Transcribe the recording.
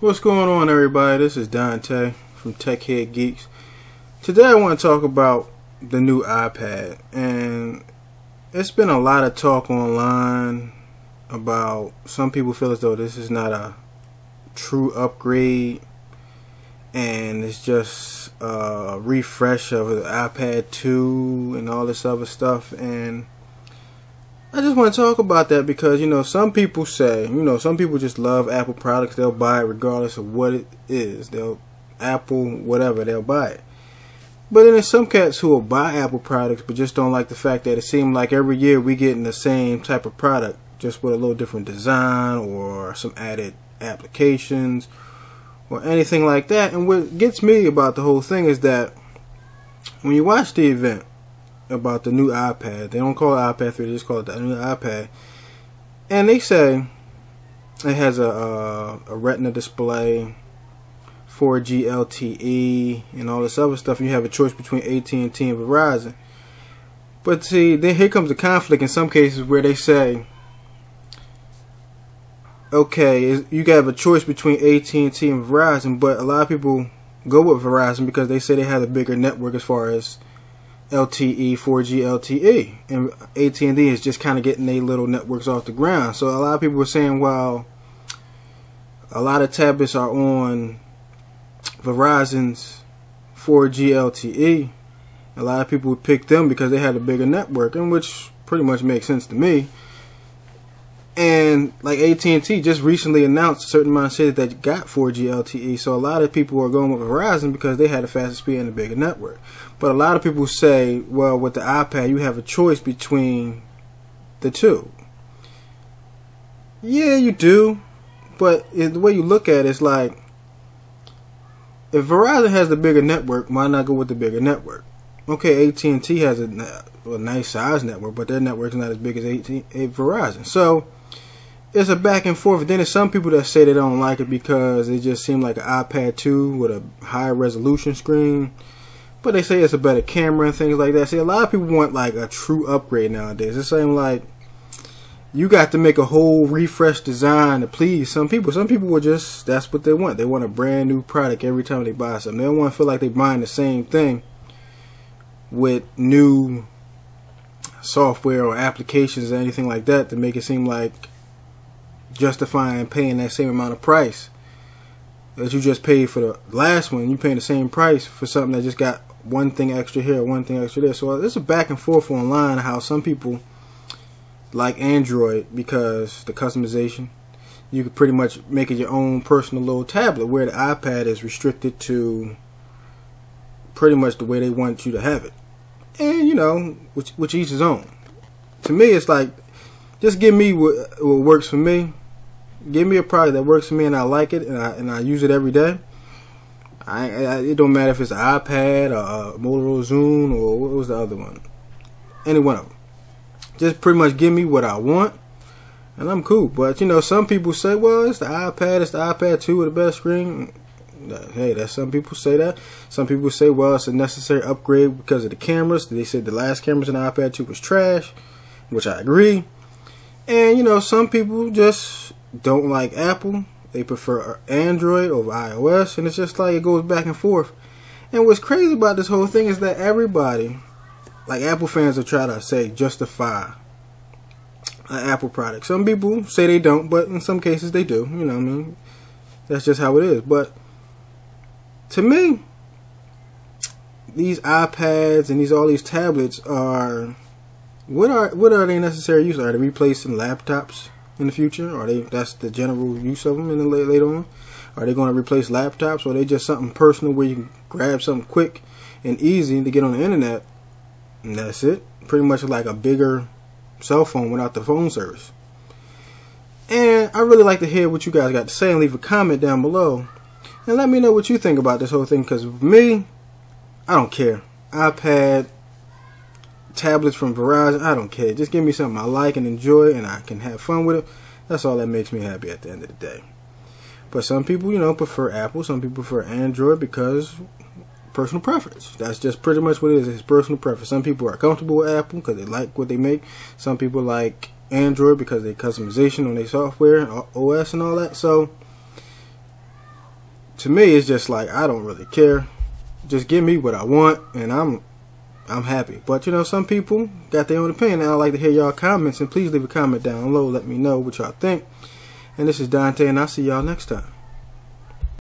What's going on, everybody? This is Dante from Tech Head Geeks. Today I want to talk about the new iPad, and it's been a lot of talk online about some people feel as though this is not a true upgrade and it's just a refresh of the iPad 2 and all this other stuff. And I just want to talk about that because, some people say, some people just love Apple products. They'll buy it regardless of what it is. They'll Apple, whatever, they'll buy it. But then there's some cats who will buy Apple products but just don't like the fact that it seems like every year we getting the same type of product, just with a little different design or some added applications or anything like that. And what gets me about the whole thing is that when you watch the event about the new iPad, they don't call it iPad 3, they just call it the new iPad, and they say it has a retina display, 4G LTE, and all this other stuff, and you have a choice between AT&T and Verizon. But see, then here comes the conflict in some cases where they say, okay, you have a choice between AT&T and Verizon, but a lot of people go with Verizon because they say they have a bigger network as far as LTE, 4G LTE, and AT&T is just kind of getting their little networks off the ground. So a lot of people were saying, well, a lot of tablets are on Verizon's 4G LTE. A lot of people would pick them because they had a bigger network, and which pretty much makes sense to me. And like AT&T just recently announced a certain amount of cities that got 4G LTE, so a lot of people are going with Verizon because they had a faster speed and a bigger network. But a lot of people say, well, with the iPad you have a choice between the two. Yeah, you do, but the way you look at it is like, if Verizon has the bigger network, why not go with the bigger network? Okay, AT&T has a nice size network, but their network is not as big as Verizon. So it's a back and forth. Then there's some people that say they don't like it because it just seemed like an iPad 2 with a higher resolution screen. But they say it's a better camera and things like that. See, a lot of people want like a true upgrade nowadays. It's saying like you got to make a whole refresh design to please some people. Some people will just, that's what they want. They want a brand new product every time they buy something. They don't want to feel like they're buying the same thing with new software or applications or anything like that to make it seem like justifying paying that same amount of price that you just paid for the last one. You paying the same price for something that just got one thing extra here, one thing extra there. So there's a back and forth online how some people like Android because the customization, you could pretty much make it your own personal little tablet, where the iPad is restricted to pretty much the way they want you to have it. And which each his own. To me, it's like, just give me what works for me. Give me a product that works for me and I like it and I use it every day. It don't matter if it's an iPad or a Motorola Zoom or what was the other one. Any one of them. Just pretty much give me what I want and I'm cool. But some people say, well, it's the iPad 2 with a better screen. Hey, that's some people say that. Some people say, well, it's a necessary upgrade because of the cameras. They said the last cameras in the iPad 2 was trash, which I agree. And some people just don't like Apple. They prefer Android over iOS, and it's just like it goes back and forth. And what's crazy about this whole thing is that everybody, like Apple fans, will try to say justify an Apple product. Some people say they don't, but in some cases they do. You know what I mean? That's just how it is. But to me, these iPads and all these tablets are, what are they necessary use? Are they replacing laptops in the future? Are they, that's the general use of them in the later on? Are they going to replace laptops, or are they just something personal where you can grab something quick and easy to get on the internet and that's it? Pretty much like a bigger cell phone without the phone service. And I really like to hear what you guys got to say, and leave a comment down below and let me know what you think about this whole thing, because with me, I don't care. iPad, tablets from Verizon, I don't care. Just give me something I like and enjoy and I can have fun with it. That's all that makes me happy at the end of the day. But some people, prefer Apple. Some people prefer Android because personal preference. That's just pretty much what it is. It's personal preference. Some people are comfortable with Apple because they like what they make. Some people like Android because they customization on their software, OS and all that. So to me, it's just like, I don't really care. Just give me what I want, and I'm happy. But you know, some people got their own opinion, and I'd like to hear y'all comments. And please leave a comment down below. Let me know what y'all think. And this is Dante, and I'll see y'all next time.